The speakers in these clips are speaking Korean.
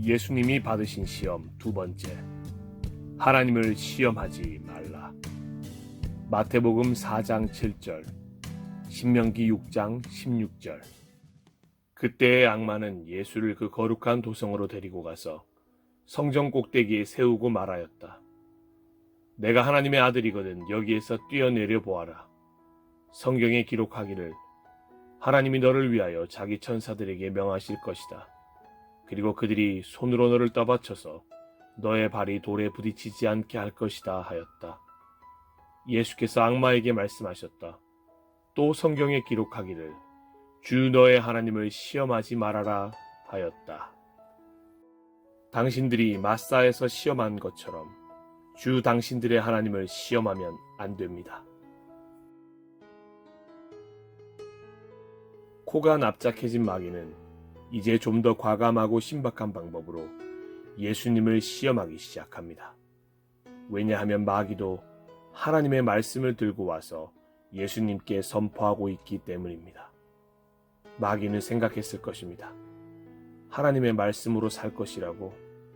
예수님이 받으신 시험 두 번째. 하나님을 시험하지 말라. 마태복음 4장 7절, 신명기 6장 16절. 그때의 악마는 예수를 그 거룩한 도성으로 데리고 가서 성전 꼭대기에 세우고 말하였다. 내가 하나님의 아들이거든 여기에서 뛰어내려 보아라. 성경에 기록하기를 하나님이 너를 위하여 자기 천사들에게 명하실 것이다. 그리고 그들이 손으로 너를 떠받쳐서 너의 발이 돌에 부딪히지 않게 할 것이다 하였다. 예수께서 악마에게 말씀하셨다. 또 성경에 기록하기를 주 너의 하나님을 시험하지 말아라 하였다. 당신들이 마사에서 시험한 것처럼 주 당신들의 하나님을 시험하면 안 됩니다. 코가 납작해진 마귀는 이제 좀 더 과감하고 신박한 방법으로 예수님을 시험하기 시작합니다. 왜냐하면 마귀도 하나님의 말씀을 들고 와서 예수님께 선포하고 있기 때문입니다. 마귀는 생각했을 것입니다. 하나님의 말씀으로 살 것이라고?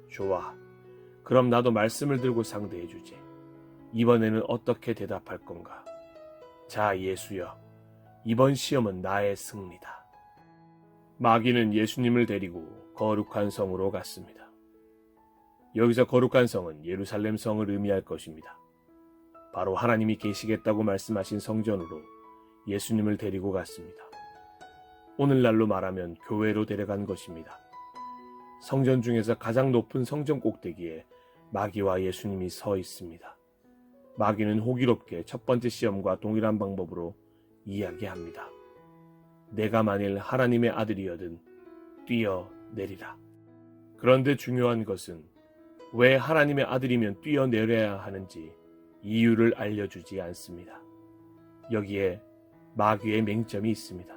좋아. 그럼 나도 말씀을 들고 상대해 주지. 이번에는 어떻게 대답할 건가? 자, 예수여. 이번 시험은 나의 승리다. 마귀는 예수님을 데리고 거룩한 성으로 갔습니다. 여기서 거룩한 성은 예루살렘 성을 의미할 것입니다. 바로 하나님이 계시겠다고 말씀하신 성전으로 예수님을 데리고 갔습니다. 오늘날로 말하면 교회로 데려간 것입니다. 성전 중에서 가장 높은 성전 꼭대기에 마귀와 예수님이 서 있습니다. 마귀는 호기롭게 첫 번째 시험과 동일한 방법으로 이야기합니다. 내가 만일 하나님의 아들이여든 뛰어내리라. 그런데 중요한 것은 왜 하나님의 아들이면 뛰어내려야 하는지 이유를 알려주지 않습니다. 여기에 마귀의 맹점이 있습니다.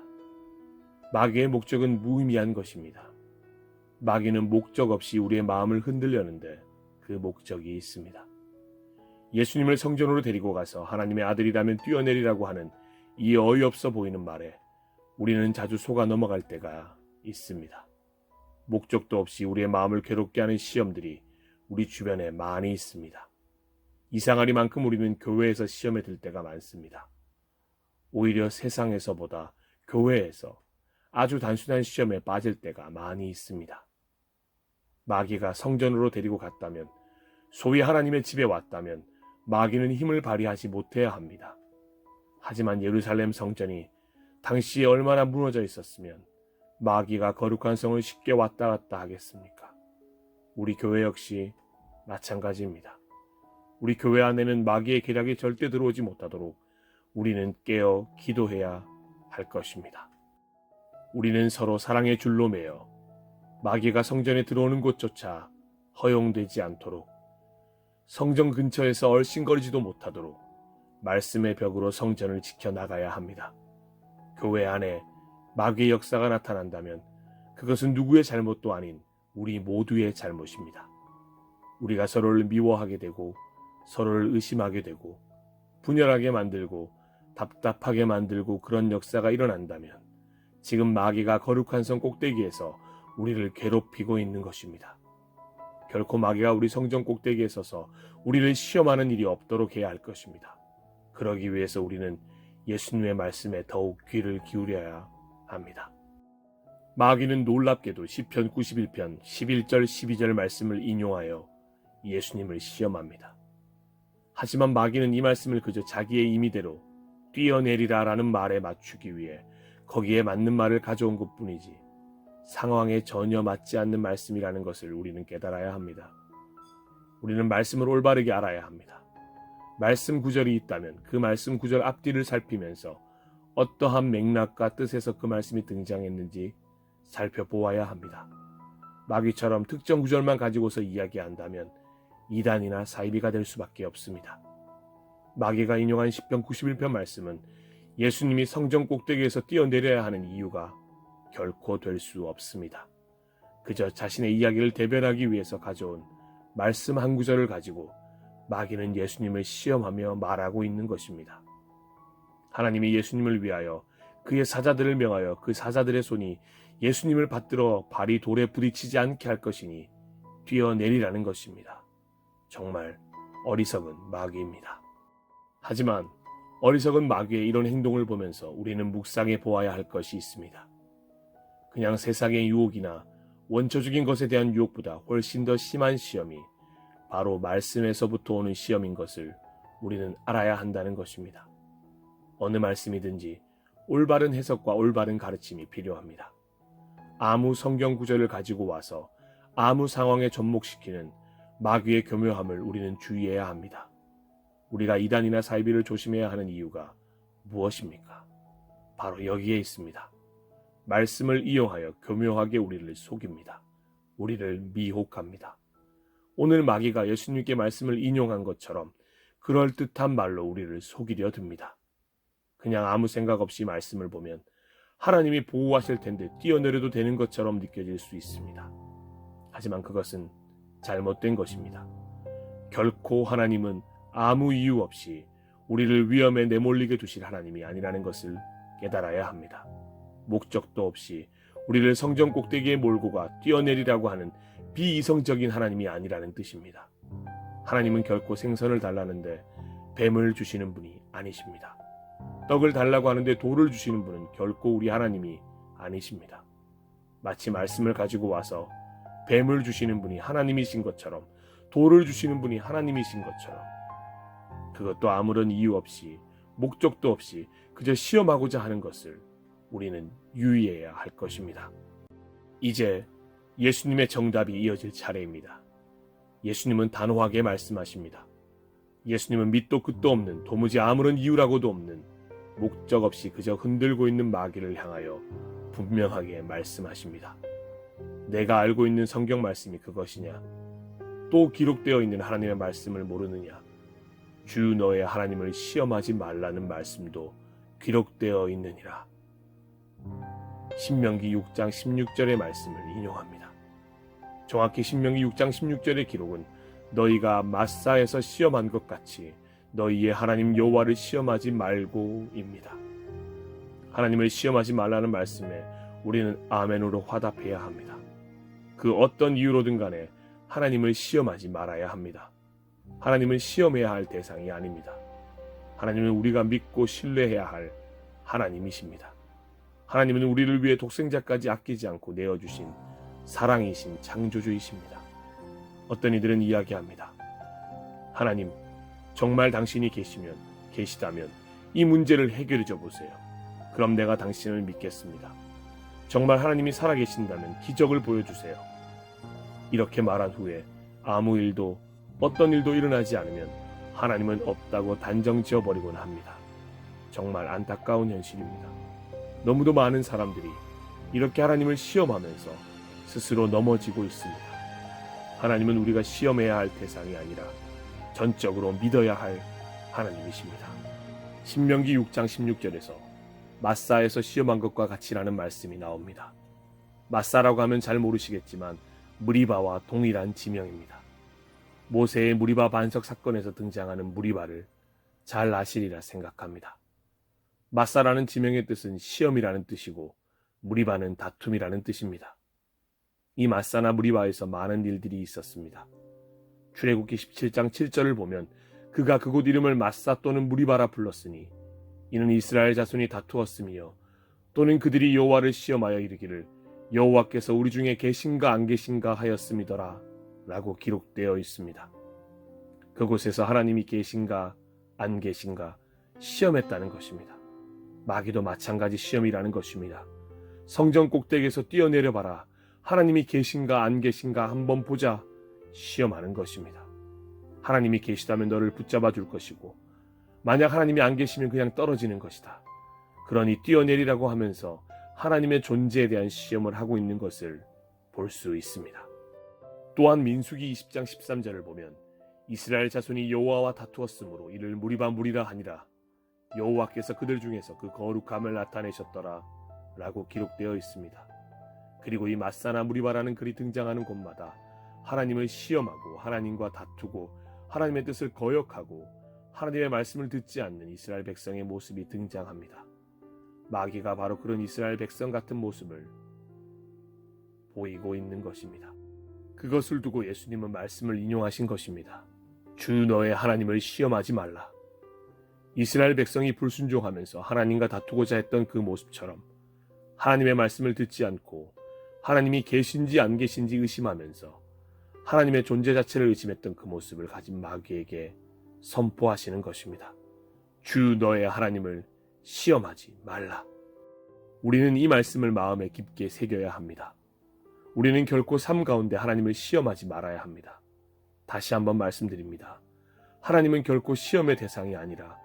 마귀의 목적은 무의미한 것입니다. 마귀는 목적 없이 우리의 마음을 흔들려는데 그 목적이 있습니다. 예수님을 성전으로 데리고 가서 하나님의 아들이라면 뛰어내리라고 하는 이 어이없어 보이는 말에 우리는 자주 속아 넘어갈 때가 있습니다. 목적도 없이 우리의 마음을 괴롭게 하는 시험들이 우리 주변에 많이 있습니다. 이상하리만큼 우리는 교회에서 시험에 들 때가 많습니다. 오히려 세상에서보다 교회에서 아주 단순한 시험에 빠질 때가 많이 있습니다. 마귀가 성전으로 데리고 갔다면, 소위 하나님의 집에 왔다면 마귀는 힘을 발휘하지 못해야 합니다. 하지만 예루살렘 성전이 당시에 얼마나 무너져 있었으면 마귀가 거룩한 성을 쉽게 왔다 갔다 하겠습니까? 우리 교회 역시 마찬가지입니다. 우리 교회 안에는 마귀의 계략이 절대 들어오지 못하도록 우리는 깨어 기도해야 할 것입니다. 우리는 서로 사랑의 줄로 매어 마귀가 성전에 들어오는 곳조차 허용되지 않도록, 성전 근처에서 얼씬거리지도 못하도록 말씀의 벽으로 성전을 지켜나가야 합니다. 교회 안에 마귀의 역사가 나타난다면 그것은 누구의 잘못도 아닌 우리 모두의 잘못입니다. 우리가 서로를 미워하게 되고 서로를 의심하게 되고 분열하게 만들고 답답하게 만들고 그런 역사가 일어난다면 지금 마귀가 거룩한 성 꼭대기에서 우리를 괴롭히고 있는 것입니다. 결코 마귀가 우리 성전 꼭대기에 서서 우리를 시험하는 일이 없도록 해야 할 것입니다. 그러기 위해서 우리는 예수님의 말씀에 더욱 귀를 기울여야 합니다. 마귀는 놀랍게도 시편 91편 11절 12절 말씀을 인용하여 예수님을 시험합니다. 하지만 마귀는 이 말씀을 그저 자기의 임의대로 뛰어내리라라는 말에 맞추기 위해 거기에 맞는 말을 가져온 것뿐이지 상황에 전혀 맞지 않는 말씀이라는 것을 우리는 깨달아야 합니다. 우리는 말씀을 올바르게 알아야 합니다. 말씀 구절이 있다면 그 말씀 구절 앞뒤를 살피면서 어떠한 맥락과 뜻에서 그 말씀이 등장했는지 살펴보아야 합니다. 마귀처럼 특정 구절만 가지고서 이야기한다면 이단이나 사이비가 될 수밖에 없습니다. 마귀가 인용한 시편 91편 말씀은 예수님이 성전 꼭대기에서 뛰어내려야 하는 이유가 결코 될 수 없습니다. 그저 자신의 이야기를 대변하기 위해서 가져온 말씀 한 구절을 가지고 마귀는 예수님을 시험하며 말하고 있는 것입니다. 하나님이 예수님을 위하여 그의 사자들을 명하여 그 사자들의 손이 예수님을 받들어 발이 돌에 부딪히지 않게 할 것이니 뛰어내리라는 것입니다. 정말 어리석은 마귀입니다. 하지만 어리석은 마귀의 이런 행동을 보면서 우리는 묵상해 보아야 할 것이 있습니다. 그냥 세상의 유혹이나 원초적인 것에 대한 유혹보다 훨씬 더 심한 시험이 바로 말씀에서부터 오는 시험인 것을 우리는 알아야 한다는 것입니다. 어느 말씀이든지 올바른 해석과 올바른 가르침이 필요합니다. 아무 성경 구절을 가지고 와서 아무 상황에 접목시키는 마귀의 교묘함을 우리는 주의해야 합니다. 우리가 이단이나 사이비를 조심해야 하는 이유가 무엇입니까? 바로 여기에 있습니다. 말씀을 이용하여 교묘하게 우리를 속입니다. 우리를 미혹합니다. 오늘 마귀가 예수님께 말씀을 인용한 것처럼 그럴듯한 말로 우리를 속이려 듭니다. 그냥 아무 생각 없이 말씀을 보면 하나님이 보호하실 텐데 뛰어내려도 되는 것처럼 느껴질 수 있습니다. 하지만 그것은 잘못된 것입니다. 결코 하나님은 아무 이유 없이 우리를 위험에 내몰리게 두실 하나님이 아니라는 것을 깨달아야 합니다. 목적도 없이 우리를 성전 꼭대기에 몰고 가 뛰어내리라고 하는 비이성적인 하나님이 아니라는 뜻입니다. 하나님은 결코 생선을 달라는데 뱀을 주시는 분이 아니십니다. 떡을 달라고 하는데 돌을 주시는 분은 결코 우리 하나님이 아니십니다. 마치 말씀을 가지고 와서 뱀을 주시는 분이 하나님이신 것처럼 돌을 주시는 분이 하나님이신 것처럼 그것도 아무런 이유 없이 목적도 없이 그저 시험하고자 하는 것을 우리는 유의해야 할 것입니다. 이제 예수님의 정답이 이어질 차례입니다. 예수님은 단호하게 말씀하십니다. 예수님은 밑도 끝도 없는 도무지 아무런 이유라고도 없는 목적 없이 그저 흔들고 있는 마귀를 향하여 분명하게 말씀하십니다. 내가 알고 있는 성경 말씀이 그것이냐? 또 기록되어 있는 하나님의 말씀을 모르느냐? 주 너의 하나님을 시험하지 말라는 말씀도 기록되어 있느니라. 신명기 6장 16절의 말씀을 인용합니다. 정확히 신명기 6장 16절의 기록은 너희가 마사에서 시험한 것 같이 너희의 하나님 여호와를 시험하지 말고입니다. 하나님을 시험하지 말라는 말씀에 우리는 아멘으로 화답해야 합니다. 그 어떤 이유로든 간에 하나님을 시험하지 말아야 합니다. 하나님은 시험해야 할 대상이 아닙니다. 하나님은 우리가 믿고 신뢰해야 할 하나님이십니다. 하나님은 우리를 위해 독생자까지 아끼지 않고 내어주신 사랑이신 창조주이십니다. 어떤 이들은 이야기합니다. 하나님, 정말 당신이 계시다면 이 문제를 해결해 줘 보세요. 그럼 내가 당신을 믿겠습니다. 정말 하나님이 살아계신다면 기적을 보여주세요. 이렇게 말한 후에 아무 일도 어떤 일도 일어나지 않으면 하나님은 없다고 단정 지어버리곤 합니다. 정말 안타까운 현실입니다. 너무도 많은 사람들이 이렇게 하나님을 시험하면서 스스로 넘어지고 있습니다. 하나님은 우리가 시험해야 할 대상이 아니라 전적으로 믿어야 할 하나님이십니다. 신명기 6장 16절에서 마사에서 시험한 것과 같이라는 말씀이 나옵니다. 마사라고 하면 잘 모르시겠지만 무리바와 동일한 지명입니다. 모세의 무리바 반석 사건에서 등장하는 무리바를 잘 아시리라 생각합니다. 마사라는 지명의 뜻은 시험이라는 뜻이고 무리바는 다툼이라는 뜻입니다. 이 마사나 무리바에서 많은 일들이 있었습니다. 출애굽기 17장 7절을 보면 그가 그곳 이름을 마사 또는 무리바라 불렀으니 이는 이스라엘 자손이 다투었으며 또는 그들이 여호와를 시험하여 이르기를 여호와께서 우리 중에 계신가 안 계신가 하였음이더라 라고 기록되어 있습니다. 그곳에서 하나님이 계신가 안 계신가 시험했다는 것입니다. 마귀도 마찬가지 시험이라는 것입니다. 성전 꼭대기에서 뛰어내려봐라. 하나님이 계신가 안 계신가 한번 보자. 시험하는 것입니다. 하나님이 계시다면 너를 붙잡아 줄 것이고 만약 하나님이 안 계시면 그냥 떨어지는 것이다. 그러니 뛰어내리라고 하면서 하나님의 존재에 대한 시험을 하고 있는 것을 볼 수 있습니다. 또한 민수기 20장 13절을 보면 이스라엘 자손이 여호와와 다투었으므로 이를 무리바 무리라 하니라. 여호와께서 그들 중에서 그 거룩함을 나타내셨더라 라고 기록되어 있습니다. 그리고 이 마사나 무리바라는 글이 등장하는 곳마다 하나님을 시험하고 하나님과 다투고 하나님의 뜻을 거역하고 하나님의 말씀을 듣지 않는 이스라엘 백성의 모습이 등장합니다. 마귀가 바로 그런 이스라엘 백성 같은 모습을 보이고 있는 것입니다. 그것을 두고 예수님은 말씀을 인용하신 것입니다. 주 너의 하나님을 시험하지 말라. 이스라엘 백성이 불순종하면서 하나님과 다투고자 했던 그 모습처럼 하나님의 말씀을 듣지 않고 하나님이 계신지 안 계신지 의심하면서 하나님의 존재 자체를 의심했던 그 모습을 가진 마귀에게 선포하시는 것입니다. 주 너의 하나님을 시험하지 말라. 우리는 이 말씀을 마음에 깊게 새겨야 합니다. 우리는 결코 삶 가운데 하나님을 시험하지 말아야 합니다. 다시 한번 말씀드립니다. 하나님은 결코 시험의 대상이 아니라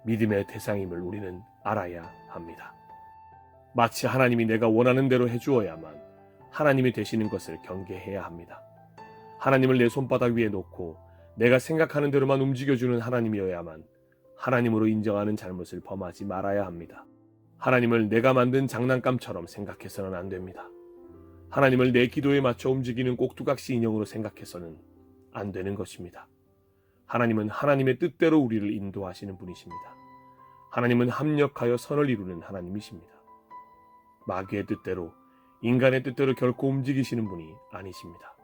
믿음의 대상임을 우리는 알아야 합니다. 마치 하나님이 내가 원하는 대로 해주어야만 하나님이 되시는 것을 경계해야 합니다. 하나님을 내 손바닥 위에 놓고 내가 생각하는 대로만 움직여주는 하나님이어야만 하나님으로 인정하는 잘못을 범하지 말아야 합니다. 하나님을 내가 만든 장난감처럼 생각해서는 안 됩니다. 하나님을 내 기도에 맞춰 움직이는 꼭두각시 인형으로 생각해서는 안 되는 것입니다. 하나님은 하나님의 뜻대로 우리를 인도하시는 분이십니다. 하나님은 합력하여 선을 이루는 하나님이십니다. 마귀의 뜻대로, 인간의 뜻대로 결코 움직이시는 분이 아니십니다.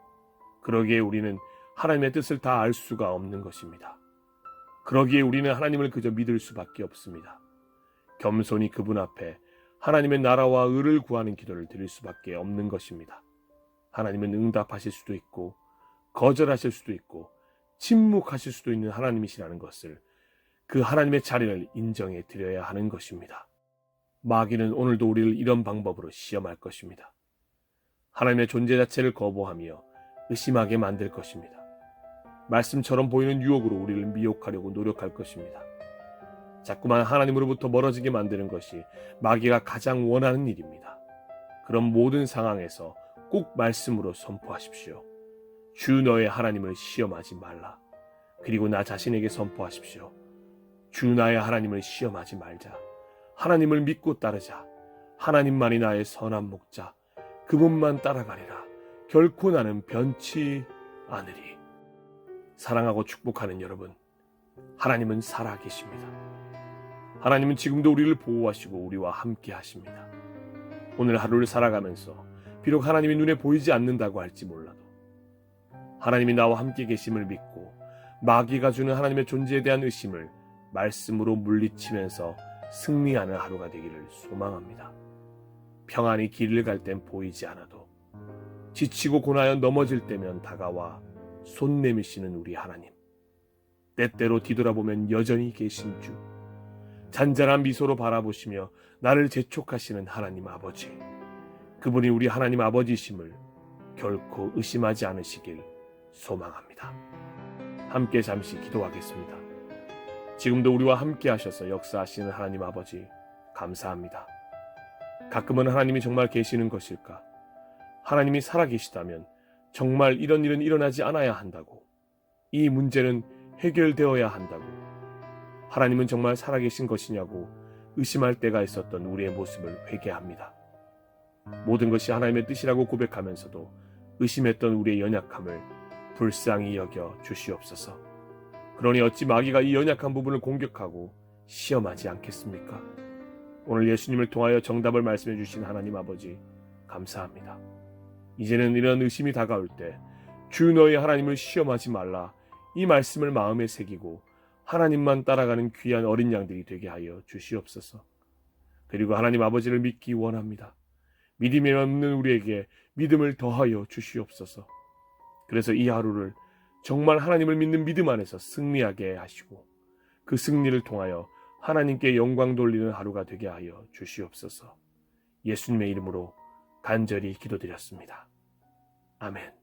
그러기에 우리는 하나님의 뜻을 다 알 수가 없는 것입니다. 그러기에 우리는 하나님을 그저 믿을 수밖에 없습니다. 겸손히 그분 앞에 하나님의 나라와 의를 구하는 기도를 드릴 수밖에 없는 것입니다. 하나님은 응답하실 수도 있고 거절하실 수도 있고 침묵하실 수도 있는 하나님이시라는 것을, 그 하나님의 자리를 인정해 드려야 하는 것입니다. 마귀는 오늘도 우리를 이런 방법으로 시험할 것입니다. 하나님의 존재 자체를 거부하며 의심하게 만들 것입니다. 말씀처럼 보이는 유혹으로 우리를 미혹하려고 노력할 것입니다. 자꾸만 하나님으로부터 멀어지게 만드는 것이 마귀가 가장 원하는 일입니다. 그런 모든 상황에서 꼭 말씀으로 선포하십시오. 주 너의 하나님을 시험하지 말라. 그리고 나 자신에게 선포하십시오. 주 나의 하나님을 시험하지 말자. 하나님을 믿고 따르자. 하나님만이 나의 선한 목자. 그분만 따라가리라. 결코 나는 변치 않으리. 사랑하고 축복하는 여러분, 하나님은 살아계십니다. 하나님은 지금도 우리를 보호하시고 우리와 함께 하십니다. 오늘 하루를 살아가면서 비록 하나님이 눈에 보이지 않는다고 할지 몰라도 하나님이 나와 함께 계심을 믿고 마귀가 주는 하나님의 존재에 대한 의심을 말씀으로 물리치면서 승리하는 하루가 되기를 소망합니다. 평안히 길을 갈 땐 보이지 않아도 지치고 고나여 넘어질 때면 다가와 손 내미시는 우리 하나님, 때때로 뒤돌아보면 여전히 계신 주, 잔잔한 미소로 바라보시며 나를 재촉하시는 하나님 아버지, 그분이 우리 하나님 아버지심을 결코 의심하지 않으시길 소망합니다. 함께 잠시 기도하겠습니다. 지금도 우리와 함께 하셔서 역사하시는 하나님 아버지, 감사합니다. 가끔은 하나님이 정말 계시는 것일까? 하나님이 살아계시다면 정말 이런 일은 일어나지 않아야 한다고, 이 문제는 해결되어야 한다고, 하나님은 정말 살아계신 것이냐고 의심할 때가 있었던 우리의 모습을 회개합니다. 모든 것이 하나님의 뜻이라고 고백하면서도 의심했던 우리의 연약함을 불쌍히 여겨 주시옵소서. 그러니 어찌 마귀가 이 연약한 부분을 공격하고 시험하지 않겠습니까? 오늘 예수님을 통하여 정답을 말씀해 주신 하나님 아버지, 감사합니다. 이제는 이런 의심이 다가올 때 주 너의 하나님을 시험하지 말라, 이 말씀을 마음에 새기고 하나님만 따라가는 귀한 어린 양들이 되게 하여 주시옵소서. 그리고 하나님 아버지를 믿기 원합니다. 믿음이 없는 우리에게 믿음을 더하여 주시옵소서. 그래서 이 하루를 정말 하나님을 믿는 믿음 안에서 승리하게 하시고 그 승리를 통하여 하나님께 영광 돌리는 하루가 되게 하여 주시옵소서. 예수님의 이름으로 간절히 기도드렸습니다. 아멘.